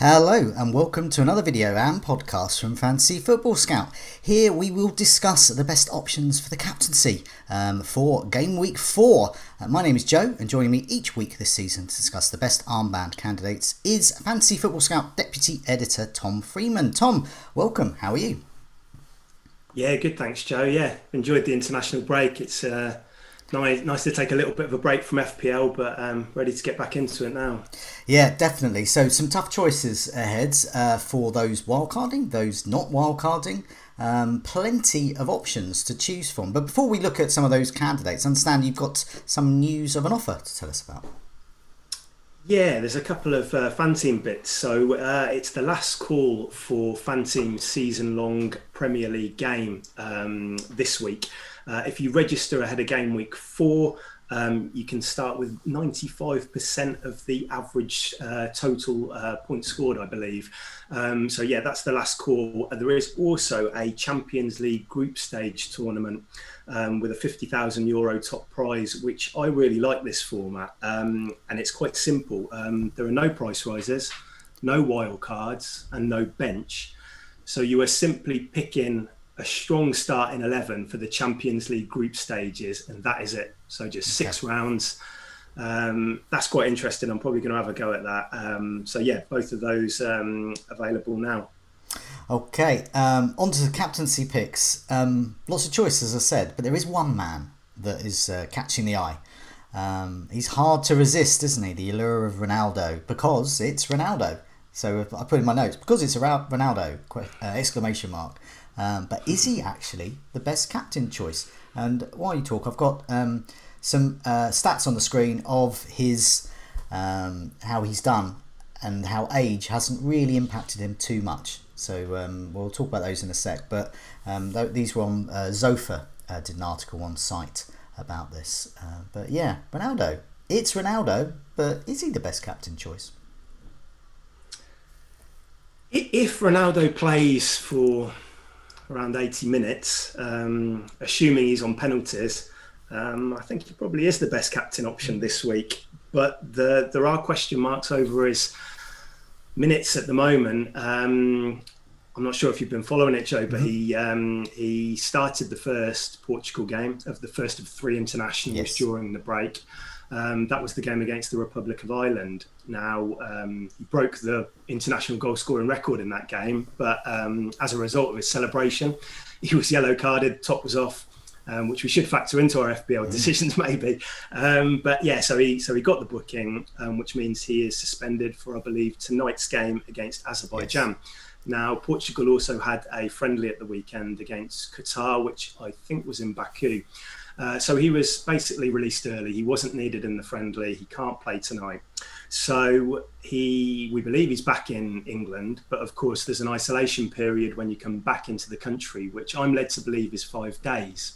Hello and welcome to another video and podcast from Fantasy Football Scout. Here we will discuss the best options for the captaincy for Game Week 4. My name is Joe and joining me each week this season to discuss the best armband candidates is Fantasy Football Scout Deputy Editor Tom Freeman. Tom, welcome. How are you? Yeah, good, thanks, Joe. Yeah, enjoyed the international break. It's nice to take a little bit of a break from FPL, but ready to get back into it now. Yeah, definitely. So some tough choices ahead for those wildcarding, those not wildcarding. Plenty of options to choose from. But before we look at some of those candidates, I understand you've got some news of an offer to tell us about. Yeah, there's a couple of fan team bits. So it's the last call for fan team season-long Premier League game this week. If you register ahead of Game Week 4, you can start with 95% of the average total points scored, I believe. So yeah, that's the last call. There is also a Champions League group stage tournament with a €50,000 top prize, which I really like this format. And it's quite simple. There are no price rises, no wild cards, and no bench. So you are simply picking a strong starting 11 for the Champions League group stages, and that is it. So just six rounds. That's quite interesting. I'm probably going to have a go at that. So yeah, both of those available now. Okay, on to the captaincy picks. Lots of choices, as I said, but there is one man that is catching the eye. He's hard to resist, isn't he? The allure of Ronaldo, because it's Ronaldo. So I put in my notes, because it's about Ronaldo, exclamation mark. But is he actually the best captain choice? And while you talk, I've got some stats on the screen of his how he's done and how age hasn't really impacted him too much. So we'll talk about those in a sec. But these were on Zofa did an article on site about this. But yeah, Ronaldo. It's Ronaldo, but is he the best captain choice? If Ronaldo plays for around 80 minutes, assuming he's on penalties, I think he probably is the best captain option this week. But there are question marks over his minutes at the moment. I'm not sure if you've been following it, Joe, but he started the first Portugal game of the first of three internationals during the break. That was the game against the Republic of Ireland. Now, he broke the international goal scoring record in that game, but as a result of his celebration, he was yellow carded, top was off, which we should factor into our FPL decisions maybe. But yeah, so he got the booking, which means he is suspended for, I believe, tonight's game against Azerbaijan. Yes. Now, Portugal also had a friendly at the weekend against Qatar, which I think was in Baku. So he was basically released early. He wasn't needed in the friendly. He can't play tonight. So we believe he's back in England. But of course, there's an isolation period when you come back into the country, which I'm led to believe is 5 days.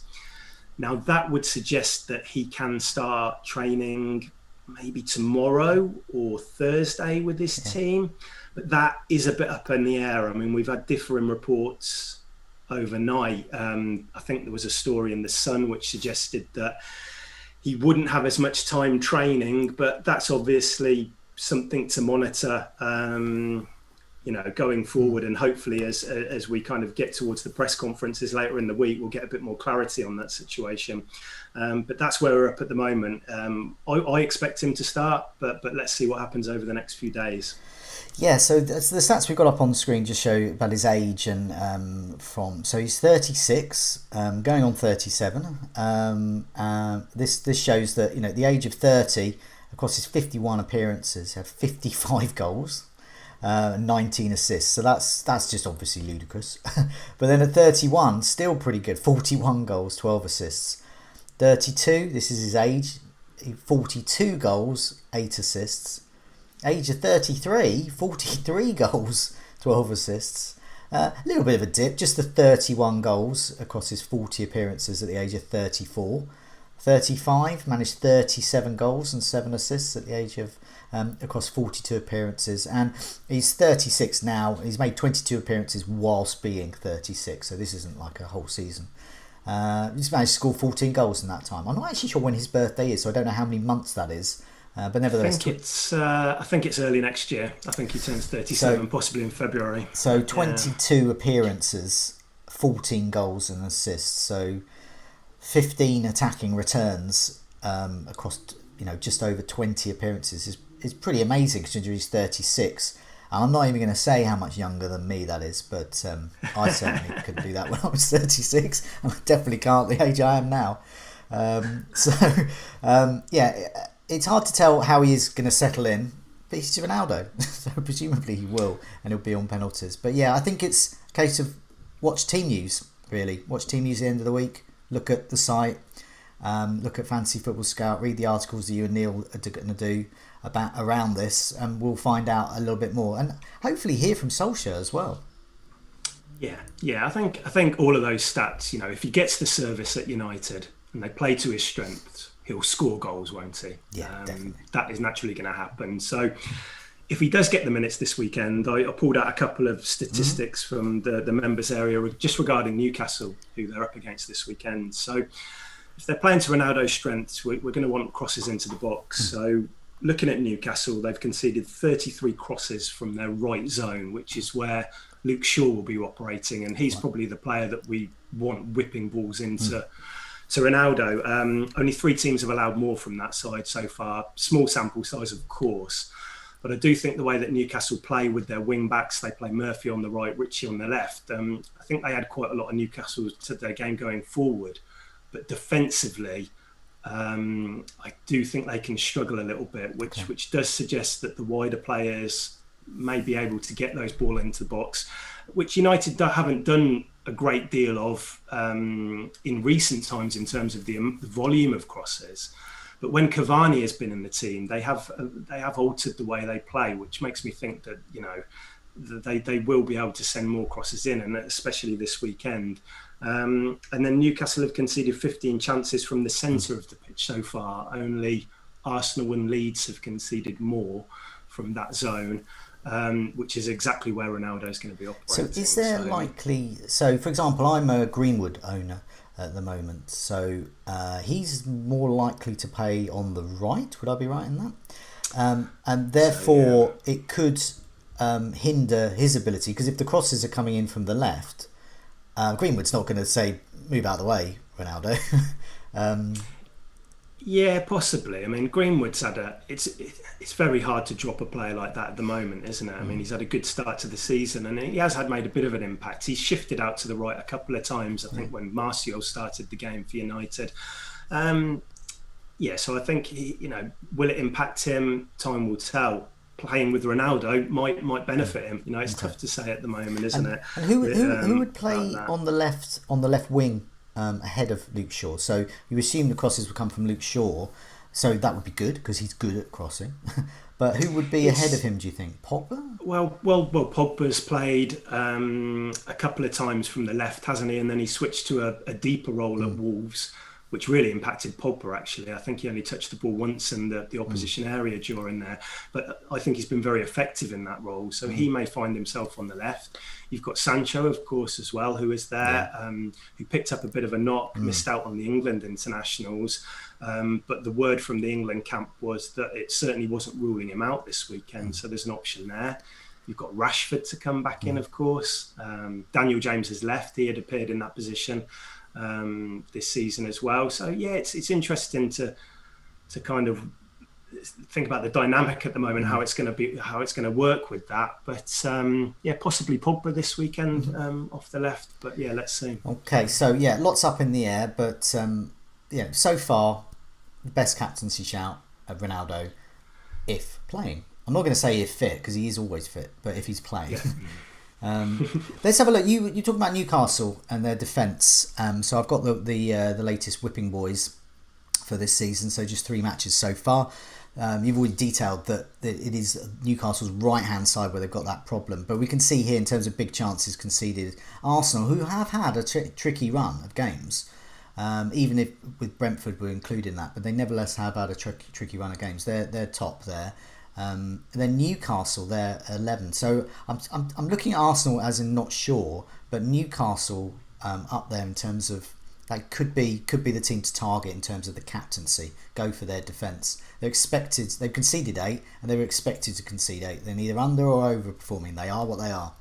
Now, that would suggest that he can start training maybe tomorrow or Thursday with this team. But that is a bit up in the air. I mean, we've had differing reports overnight. I think there was a story in The Sun which suggested that he wouldn't have as much time training, but that's obviously something to monitor, going forward. And hopefully as we kind of get towards the press conferences later in the week, we'll get a bit more clarity on that situation. But that's where we're up at the moment. I expect him to start, but let's see what happens over the next few days. Yeah, so the stats we've got up on the screen just show about his age and so he's 36, going on 37. This shows that the age of 30 across his 51 appearances, he had 55 goals, 19 assists. So that's just obviously ludicrous. But then at 31, still pretty good, 41 goals, 12 assists. 32, this is his age, 42 goals, 8 assists. Age of 33, 43 goals, 12 assists. A little bit of a dip, just the 31 goals across his 40 appearances at the age of 34. 35, managed 37 goals and 7 assists at the age of across 42 appearances. And he's 36 now. He's made 22 appearances whilst being 36, so this isn't like a whole season. He's managed to score 14 goals in that time. I'm not actually sure when his birthday is, so I don't know how many months that is. But nevertheless, I think it's early next year. I think he turns 37, possibly in February. So 22 appearances, 14 goals and assists. So 15 attacking returns across just over 20 appearances is pretty amazing considering he's 36. And I'm not even going to say how much younger than me that is, but I certainly couldn't do that when I was 36, and I definitely can't the age I am now. It's hard to tell how he is going to settle in, but he's Ronaldo, so presumably he will, and he'll be on penalties. But yeah, I think it's a case of watch team news, really. Watch team news at the end of the week, look at the site, look at Fantasy Football Scout, read the articles that you and Neil are going to do around this, and we'll find out a little bit more, and hopefully hear from Solskjaer as well. Yeah. I think all of those stats. If he gets the service at United and they play to his strengths, he'll score goals, won't he? Yeah, definitely. That is naturally going to happen. So if he does get the minutes this weekend, I pulled out a couple of statistics from the members area just regarding Newcastle, who they're up against this weekend. So if they're playing to Ronaldo's strengths, we're going to want crosses into the box. So looking at Newcastle, they've conceded 33 crosses from their right zone, which is where Luke Shaw will be operating, and he's probably the player that we want whipping balls into. So Ronaldo, only 3 teams have allowed more from that side so far. Small sample size, of course. But I do think the way that Newcastle play with their wing backs, they play Murphy on the right, Ritchie on the left. I think they had quite a lot of Newcastle to their game going forward. But defensively, I do think they can struggle a little bit, which does suggest that the wider players may be able to get those ball into the box, which United haven't done a great deal of in recent times in terms of the volume of crosses. But when Cavani has been in the team, they have altered the way they play, which makes me think that they will be able to send more crosses in, and especially this weekend. And then Newcastle have conceded 15 chances from the centre of the pitch so far. Only Arsenal and Leeds have conceded more from that zone. Which is exactly where Ronaldo is going to be operating. So is there likely... So, for example, I'm a Greenwood owner at the moment. So he's more likely to play on the right. Would I be right in that? And therefore, it could hinder his ability. Because if the crosses are coming in from the left, Greenwood's not going to say, move out of the way, Ronaldo. Yeah, possibly. I mean, Greenwood's had it's very hard to drop a player like that at the moment, isn't it? I mean, he's had a good start to the season, and he has made a bit of an impact. He's shifted out to the right a couple of times, I think, when Martial started the game for United. So I think will it impact him? Time will tell. Playing with Ronaldo might benefit him. It's tough to say at the moment, isn't it? And who would play on the left wing? Ahead of Luke Shaw, so you assume the crosses would come from Luke Shaw, so that would be good because he's good at crossing. But who would be ahead of him, do you think? Pogba? Well, Pogba's played a couple of times from the left, hasn't he? And then he switched to a deeper role at Wolves, which really impacted Pogba, actually. I think he only touched the ball once in the opposition area during there. But I think he's been very effective in that role. So he may find himself on the left. You've got Sancho, of course, as well, who is there, who picked up a bit of a knock, missed out on the England internationals. But the word from the England camp was that it certainly wasn't ruling him out this weekend. So there's an option there. You've got Rashford to come back in, of course. Daniel James has left. He had appeared in that position this season as well. So yeah, it's interesting to kind of think about the dynamic at the moment, how it's going to work with that. But possibly Pogba this weekend off the left. But yeah, let's see. Okay, so yeah, lots up in the air, but so far the best captaincy shout of Ronaldo if playing. I'm not going to say if fit because he is always fit, but if he's playing. Yeah. Let's have a look. You talk about Newcastle and their defence. So I've got the latest whipping boys for this season. So just 3 matches so far. You've already detailed that it is Newcastle's right-hand side where they've got that problem. But we can see here in terms of big chances conceded, Arsenal, who have had a tricky run of games, even if with Brentford we're including that, but they nevertheless have had a tricky run of games. They're top there. And then Newcastle, they're 11. So I'm looking at Arsenal as in not sure, but Newcastle up there in terms of that could be the team to target in terms of the captaincy. Go for their defence. They've conceded 8, and they were expected to concede 8. They're neither under or overperforming. They are what they are.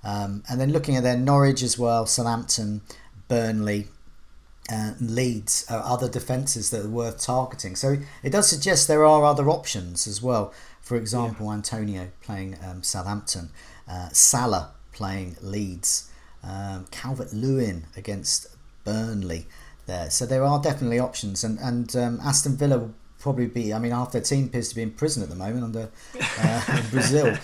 And then looking at their Norwich as well, Southampton, Burnley, Leeds are other defences that are worth targeting. So it does suggest there are other options as well. For example, Antonio playing Southampton, Salah playing Leeds, Calvert-Lewin against Burnley there. So there are definitely options, and Aston Villa will probably be, I mean, half their team appears to be in prison at the moment under Brazil.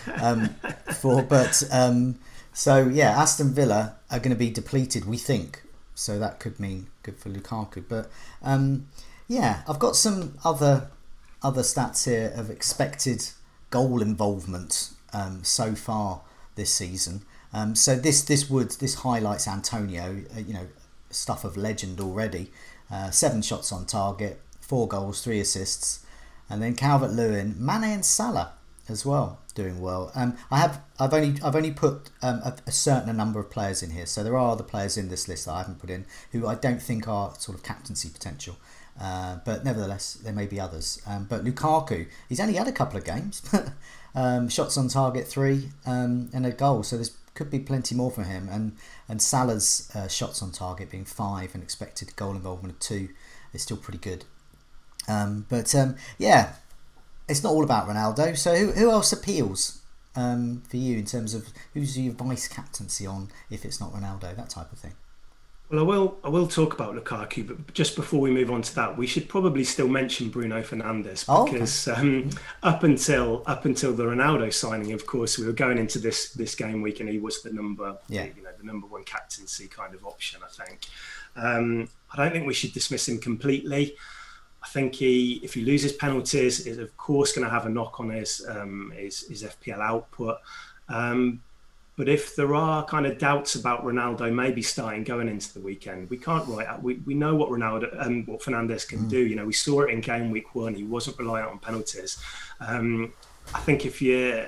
So yeah, Aston Villa are going to be depleted, we think. So that could mean good for Lukaku. But I've got some other stats here of expected goal involvement so far this season. So this highlights Antonio, stuff of legend already. 7 shots on target, 4 goals, 3 assists, and then Calvert-Lewin, Mane, and Salah as well doing well. I've only put a certain number of players in here, so there are other players in this list that I haven't put in who I don't think are sort of captaincy potential. But nevertheless, there may be others. But Lukaku, he's only had a couple of games. Shots on target 3 and a goal, so there's could be plenty more for him. And Salah's shots on target being 5 and expected goal involvement of 2 is still pretty good. It's not all about Ronaldo. So who else appeals for you in terms of who's your vice captaincy on if it's not Ronaldo, that type of thing? Well, I will talk about Lukaku, but just before we move on to that, we should probably still mention Bruno Fernandes because up until the Ronaldo signing, of course, we were going into this game week, and he was the number one captaincy kind of option. I think I don't think we should dismiss him completely. I think if he loses penalties, is of course going to have a knock on his FPL output. But if there are kind of doubts about Ronaldo maybe starting going into the weekend, we can't write out. We know what Ronaldo what Fernandes can do. We saw it in game week 1. He wasn't reliant on penalties. I think if you're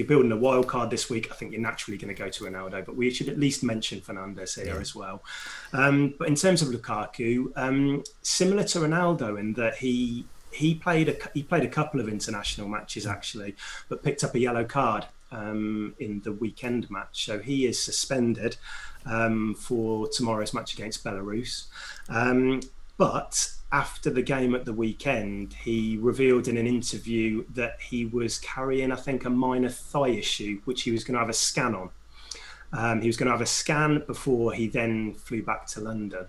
building a wild card this week, I think you're naturally going to go to Ronaldo. But we should at least mention Fernandes here as well. But in terms of Lukaku, similar to Ronaldo in that he played a couple of international matches actually, but picked up a yellow card in the weekend match. So he is suspended for tomorrow's match against Belarus. But after the game at the weekend, he revealed in an interview that he was carrying, I think, a minor thigh issue, which he was going to have a scan on. He was going to have a scan before he then flew back to London.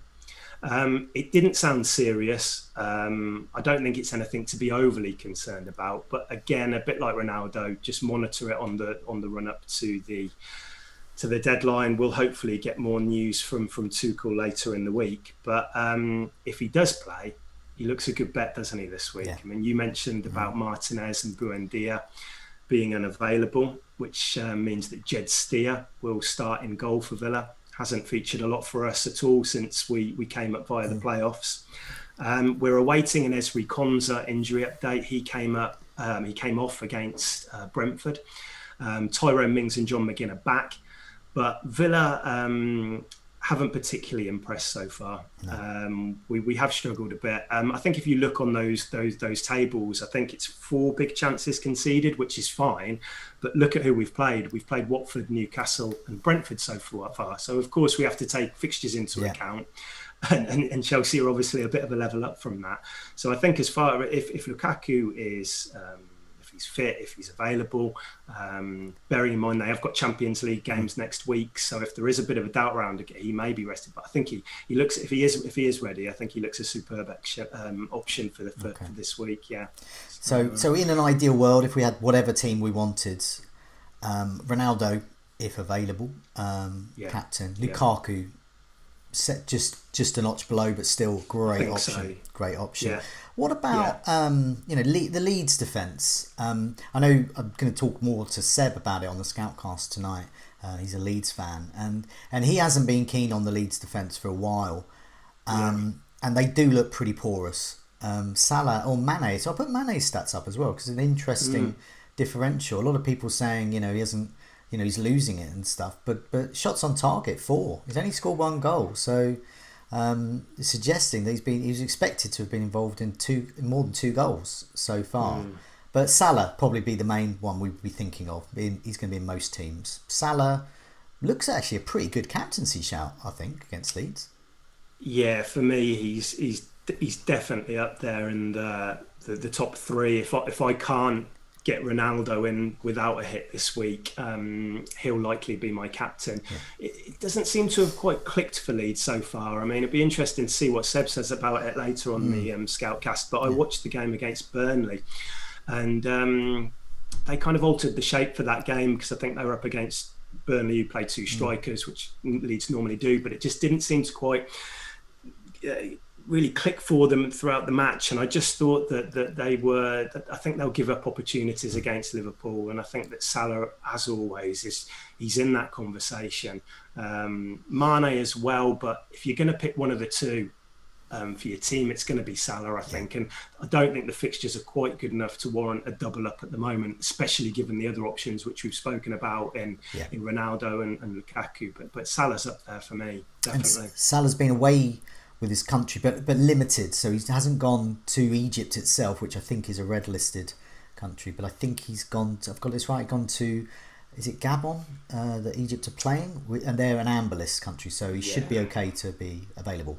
It didn't sound serious. I don't think it's anything to be overly concerned about. But again, a bit like Ronaldo, just monitor it on the run up to the deadline. We'll hopefully get more news from Tuchel later in the week. But if he does play, he looks a good bet, doesn't he, this week? Yeah. I mean, you mentioned about Martinez and Buendia being unavailable, which means that Jed Steer will start in goal for Villa. Hasn't featured a lot for us at all since we came up via the playoffs. We're awaiting an Esri Konsa injury update. He came off against Brentford. Tyrone Mings and John McGinn are back, but Villa haven't particularly impressed so far. No. We have struggled a bit. I think if you look on those tables, I think it's 4 big chances conceded, which is fine. But look at who we've played. We've played Watford, Newcastle, and Brentford so far. So of course we have to take fixtures into account. And Chelsea are obviously a bit of a level up from that. So I think as far if Lukaku is if he's fit, if he's available, bearing in mind they have got Champions League games next week, so if there is a bit of a doubt around it, he may be rested. But I think he looks, if he is ready, I think he looks a superb option for this week. Yeah. So in an ideal world, if we had whatever team we wanted, Ronaldo, if available, captain, Lukaku. Set just a notch below, but still great option. So. Great option. Yeah. What about the Leeds defence? I know I'm going to talk more to Seb about it on the Scoutcast tonight. He's a Leeds fan, and he hasn't been keen on the Leeds defence for a while. And they do look pretty porous. Salah or Mane. So I put Mane's stats up as well because it's an interesting differential. A lot of people saying he hasn't. He's losing it and stuff, but shots on target 4. He's only scored 1 goal, so suggesting that he was expected to have been involved in more than 2 goals so far. But Salah probably be the main one we'd be thinking of. He's going to be in most teams. Salah looks actually a pretty good captaincy shout, I think, against Leeds. Yeah, for me, he's definitely up there in the top 3. If I can't get Ronaldo in without a hit this week, he'll likely be my captain. It doesn't seem to have quite clicked for Leeds so far. I mean, it'd be interesting to see what Seb says about it later on the Scoutcast. But I watched the game against Burnley, and they kind of altered the shape for that game, because I think they were up against Burnley, who played 2 strikers, which Leeds normally do, but it just didn't seem to quite really click for them throughout the match. And I just thought that I think they'll give up opportunities against Liverpool, and I think that Salah, as always, he's in that conversation. Mane as well, but if you're going to pick one of the two for your team, it's going to be Salah, I think. And I don't think the fixtures are quite good enough to warrant a double up at the moment, especially given the other options which we've spoken about in Ronaldo and Lukaku. But Salah's up there for me, definitely. And Salah's been away with his country, but limited, so he hasn't gone to Egypt itself, which I think is a red listed country. But I think he's gone to, I've got this right, gone to, is it Gabon that Egypt are playing, and they're an amber list country, so he should be okay to be available.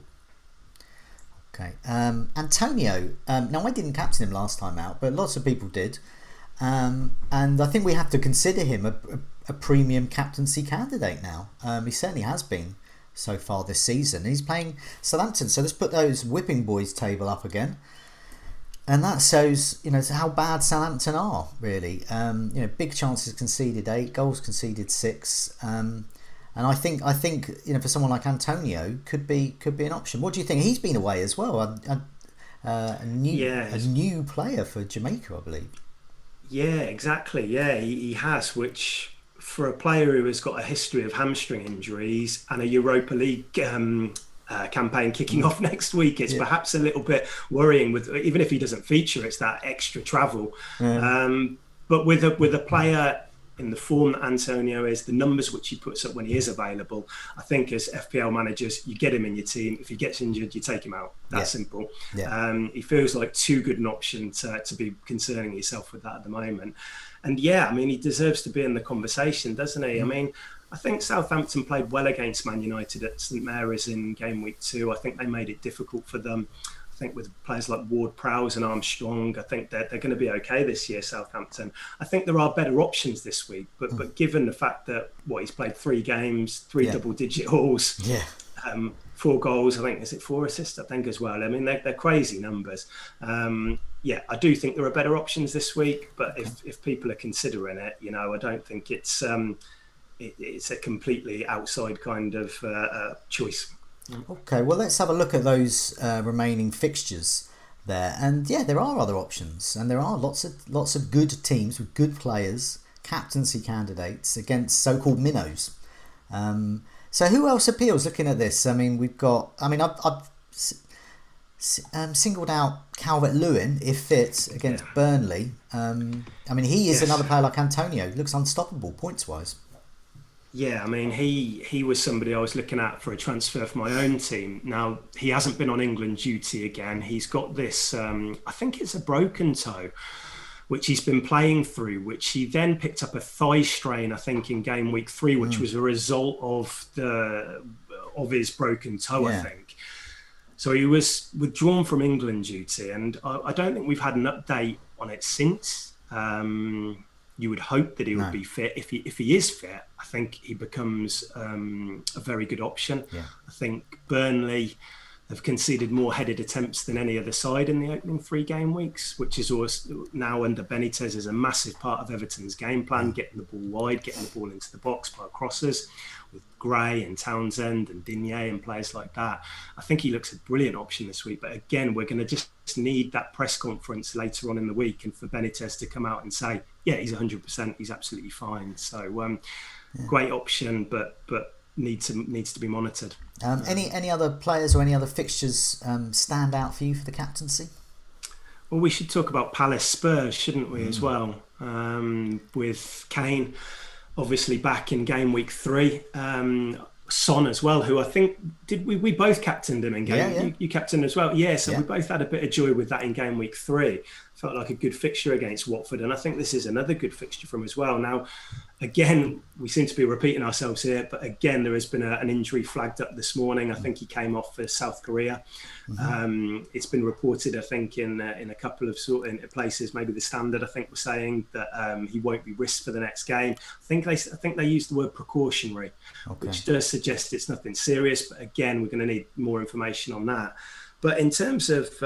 Okay, Antonio. Now, I didn't captain him last time out, but lots of people did, and I think we have to consider him a premium captaincy candidate now. He certainly has been so far this season. He's playing Southampton, so let's put those whipping boys table up again, and that shows how bad Southampton are really. Big chances conceded 8, goals conceded 6. And I think for someone like Antonio could be an option. What do you think? He's been away as well. A new player for Jamaica, I believe. Yeah, exactly. Yeah, he has. Which, for a player who has got a history of hamstring injuries and a Europa League campaign kicking off next week, it's perhaps a little bit worrying. With even if he doesn't feature, it's that extra travel. But with a player in the form that Antonio is, the numbers which he puts up when he is available, I think as FPL managers, you get him in your team. If he gets injured, you take him out. That's simple. He feels like too good an option to be concerning yourself with that at the moment. And he deserves to be in the conversation, doesn't he? I mean, I think Southampton played well against Man United at St Mary's in game week 2. I think they made it difficult for them. I think with players like Ward-Prowse and Armstrong, I think they're going to be okay this year, Southampton. I think there are better options this week, but given the fact that he's played 3 games, 3 double-digit hauls, 4 goals, I think, is it 4 assists, I think, as well. I mean, they're crazy numbers. I do think there are better options this week, but if people are considering it, I don't think it's a completely outside kind of choice. Okay, well, let's have a look at those remaining fixtures there, and there are other options, and there are lots of good teams with good players, captaincy candidates against so-called minnows. So who else appeals? Looking at this, I mean, we've got. I mean, I've singled out Calvert-Lewin if fit against Burnley. I mean, he is another player like Antonio. Looks unstoppable points wise. Yeah, I mean, he was somebody I was looking at for a transfer for my own team. Now, he hasn't been on England duty again. He's got this, I think it's a broken toe, which he's been playing through, which he then picked up a thigh strain, I think, in game week 3, which was a result of his broken toe, I think. So he was withdrawn from England duty, and I don't think we've had an update on it since. You would hope that he would be fit. If he is fit, I think he becomes a very good option. I think Burnley have conceded more headed attempts than any other side in the opening 3 game weeks, which is also now under Benitez is a massive part of Everton's game plan, getting the ball wide, getting the ball into the box by crosses with Gray and Townsend and Digne and players like that. I think he looks a brilliant option this week, but again, we're going to just need that press conference later on in the week and for Benitez to come out and say, he's 100%, he's absolutely fine. So great option, but needs to be monitored. Any other players or any other fixtures stand out for you for the captaincy? Well, we should talk about Palace Spurs, shouldn't we, as well? With Kane obviously back in game week 3. Son as well, who I think we both captained him in game. Yeah. You captained as well, yeah. So Yeah. we both had a bit of joy with that in game week 3. Felt like a good fixture against Watford, and I think this is another good fixture from as well. Now, again, we seem to be repeating ourselves here, but again, there has been an injury flagged up this morning. I think he came off for South Korea. It's been reported, I think, in a couple of places, maybe the Standard, I think, was saying that he won't be risked for the next game. I think they used the word precautionary, which does suggest it's nothing serious. But again, we're going to need more information on that. But in terms of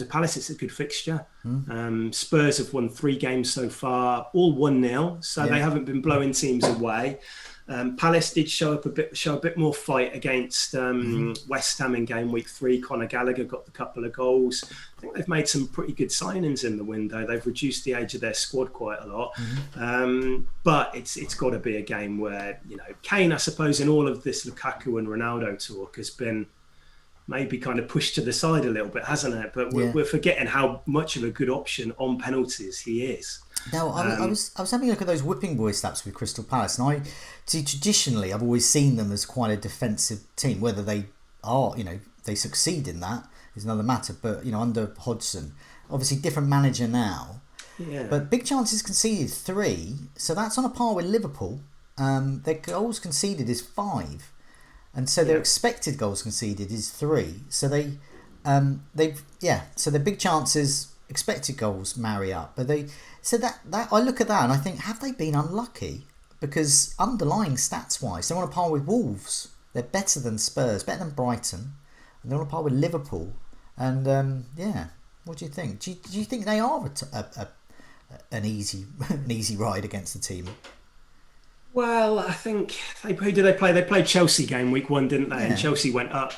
Palace, it's a good fixture. Spurs have won 3 games so far, all 1-0, so they haven't been blowing teams away. Palace did show a bit more fight against West Ham in game week 3. Conor Gallagher got the couple of goals. I think they've made some pretty good signings in the window. They've reduced the age of their squad quite a lot. But it's got to be a game where, Kane, I suppose, in all of this Lukaku and Ronaldo talk has been maybe kind of pushed to the side a little bit, hasn't it? But we're forgetting how much of a good option on penalties he is. Now, I was having a look at those whipping boy stats with Crystal Palace, and traditionally I've always seen them as quite a defensive team. Whether they are, they succeed in that is another matter. But under Hodgson, obviously different manager now. Yeah. But big chances conceded 3, so that's on a par with Liverpool. Their goals conceded is 5. And so their expected goals conceded is 3. So so their big chances, expected goals marry up. But that I look at that and I think, have they been unlucky? Because underlying stats wise, they're on a par with Wolves. They're better than Spurs, better than Brighton, and they're on a par with Liverpool. And what do you think? Do you think they are an easy ride against the team? Well, I think who did they play? They played Chelsea game week 1, didn't they? Yeah. And Chelsea went up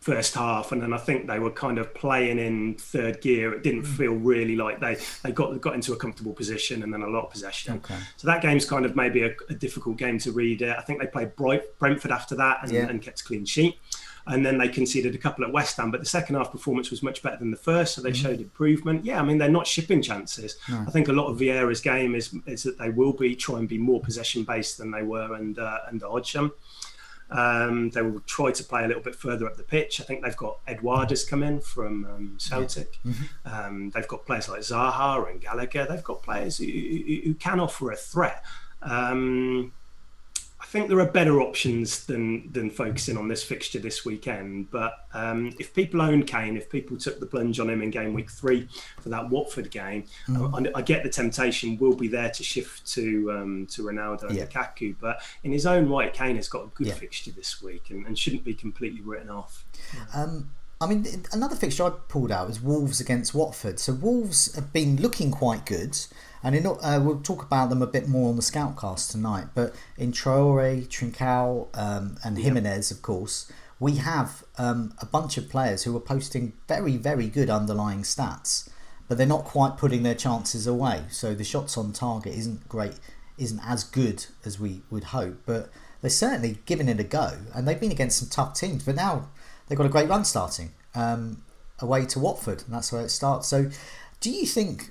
first half, and then I think they were kind of playing in third gear. It didn't feel really like they got into a comfortable position and then a lot of possession. Okay. So that game's kind of maybe a difficult game to read. I think they played Brentford after that and kept a clean sheet. And then they conceded a couple at West Ham, but the second half performance was much better than the first, so they showed improvement. Yeah, I mean, they're not shipping chances. No. I think a lot of Vieira's game is that they will try and be more possession-based than they were under Hodgson. They will try to play a little bit further up the pitch. I think they've got Eduardo's come in from Celtic. They've got players like Zaha and Gallagher. They've got players who can offer a threat. I think there are better options than focusing on this fixture this weekend. But if people own Kane, if people took the plunge on him in game week 3 for that Watford game, I get the temptation will be there to shift to Ronaldo and Lukaku. But in his own right, Kane has got a good fixture this week and shouldn't be completely written off. I mean, another fixture I pulled out was Wolves against Watford. So Wolves have been looking quite good. And we'll talk about them a bit more on the Scoutcast tonight. But in Traore, Trincao and Jimenez, of course, we have a bunch of players who are posting very, very good underlying stats. But they're not quite putting their chances away. So the shots on target isn't as good as we would hope. But they're certainly giving it a go. And they've been against some tough teams. But now they've got a great run starting away to Watford. And that's where it starts. So do you think,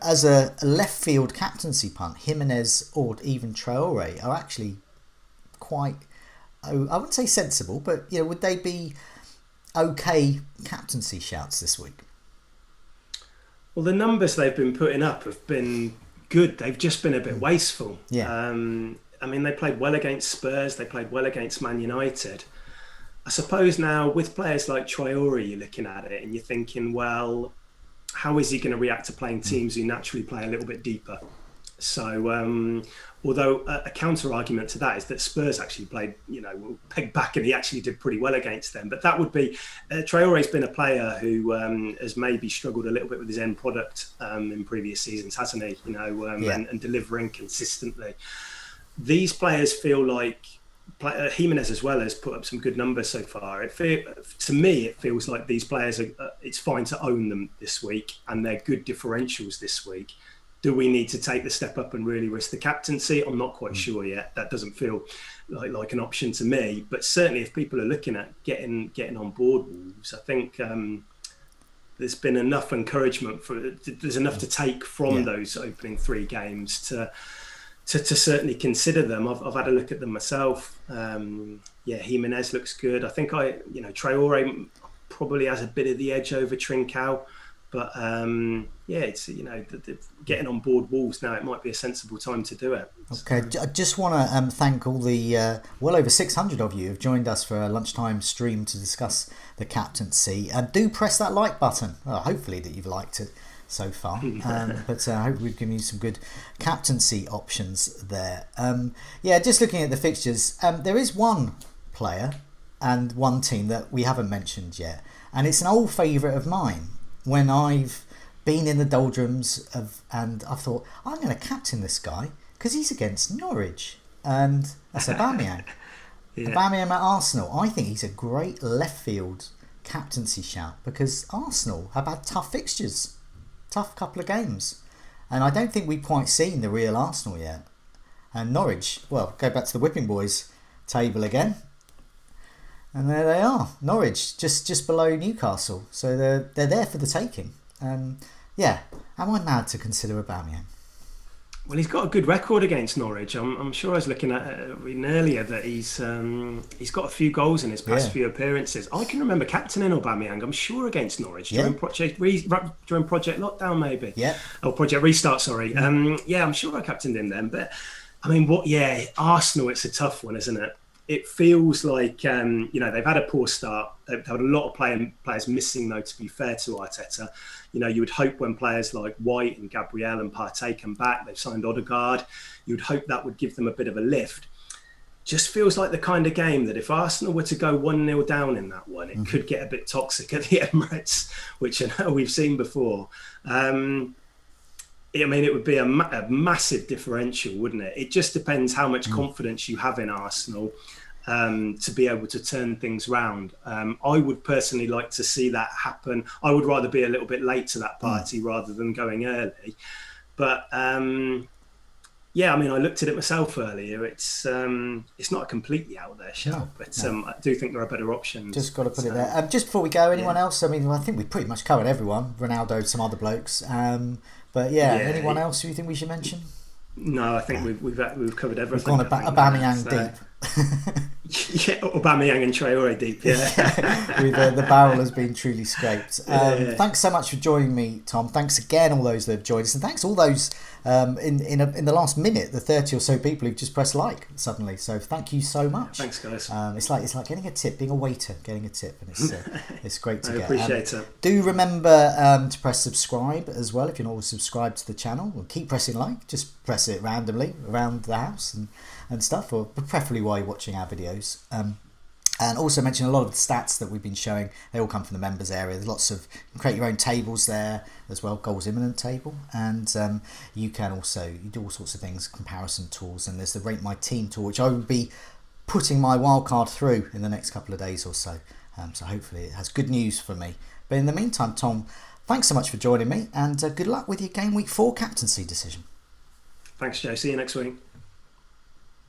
as a left field captaincy punt, Jimenez or even Traore are actually quite, I wouldn't say sensible, but would they be okay captaincy shouts this week? Well, the numbers they've been putting up have been good. They've just been a bit wasteful. Yeah. I mean, they played well against Spurs. They played well against Man United. I suppose now with players like Traore, you're looking at it and you're thinking, well, how is he going to react to playing teams who naturally play a little bit deeper? So, although a counter argument to that is that Spurs actually played, pegged back, and he actually did pretty well against them. But that would be Traore's been a player who has maybe struggled a little bit with his end product in previous seasons, hasn't he? And delivering consistently. These players feel like Jimenez as well has put up some good numbers so far. To me, it feels like these players it's fine to own them this week, and they're good differentials this week. Do we need to take the step up and really risk the captaincy? I'm not quite sure yet. That doesn't feel like an option to me. But certainly, if people are looking at getting on board Wolves, I think there's been enough encouragement there's enough to take from those opening 3 games to to certainly consider them. I've had a look at them myself. Jimenez looks good. I think Traore probably has a bit of the edge over Trincao, but it's getting on board Wolves now. It might be a sensible time to do it. Okay, I just want to thank all the well over 600 of you who've joined us for a lunchtime stream to discuss the captaincy. And do press that like button. Well, hopefully that you've liked it so far, but I hope we've given you some good captaincy options there. Just looking at the fixtures, there is one player and one team that we haven't mentioned yet, and it's an old favourite of mine. When I've been in the doldrums and I've thought, I'm going to captain this guy because he's against Norwich, and that's Aubameyang. Aubameyang at Arsenal. I think he's a great left field captaincy shout because Arsenal have had tough fixtures, tough couple of games, and I don't think we've quite seen the real Arsenal yet. And Norwich, well, go back to the Whipping Boys table again, and there they are, Norwich just below Newcastle, so they're there for the taking. Am I mad to consider Aubameyang? Well, he's got a good record against Norwich. I'm sure I was looking at reading earlier that he's got a few goals in his past few appearances. I can remember captaining Aubameyang, I'm sure, against Norwich during Project Lockdown, maybe. Yeah. Oh, Project Restart, sorry. I'm sure I captained him then. But I mean, Arsenal, it's a tough one, isn't it? It feels like they've had a poor start. They've had a lot of players missing, though, to be fair to Arteta. You would hope when players like White and Gabriel and Partey come back, they've signed Odegaard, you'd hope that would give them a bit of a lift. Just feels like the kind of game that if Arsenal were to go 1-0 down in that one, it could get a bit toxic at the Emirates, which I know we've seen before. It would be a massive differential, wouldn't it? It just depends how much confidence you have in Arsenal to be able to turn things round. I would personally like to see that happen. I would rather be a little bit late to that party rather than going early. But I looked at it myself earlier. It's not a completely out there shout, I do think there are better options. Just got to put it there. Just before we go, anyone else? I think we pretty much covered everyone. Ronaldo, some other blokes. Anyone else who you think we should mention? No, I think we've covered everything. We've gone Aubameyang deep. Aubameyang and Traore deep. The barrel has been truly scraped. Thanks so much for joining me, Tom. Thanks again, all those that have joined us, and thanks all those in the last minute, the 30 or so people who've just pressed like suddenly. So thank you so much. Thanks, guys. It's like getting a tip, being a waiter, getting a tip, and it's great to get. I appreciate it. Do remember to press subscribe as well if you're not already subscribed to the channel. We'll keep pressing like. Just press it randomly around the house and stuff, or preferably while you're watching our videos. And also mention a lot of the stats that we've been showing. They all come from the members area. There's lots of, you can create your own tables there as well, goals imminent table, and you do all sorts of things, comparison tools, and there's the Rate My Team tool, which I will be putting my wildcard through in the next couple of days or so. So hopefully it has good news for me. But in the meantime, Tom, thanks so much for joining me, and good luck with your Game Week 4 captaincy decision. Thanks, Joe. See you next week.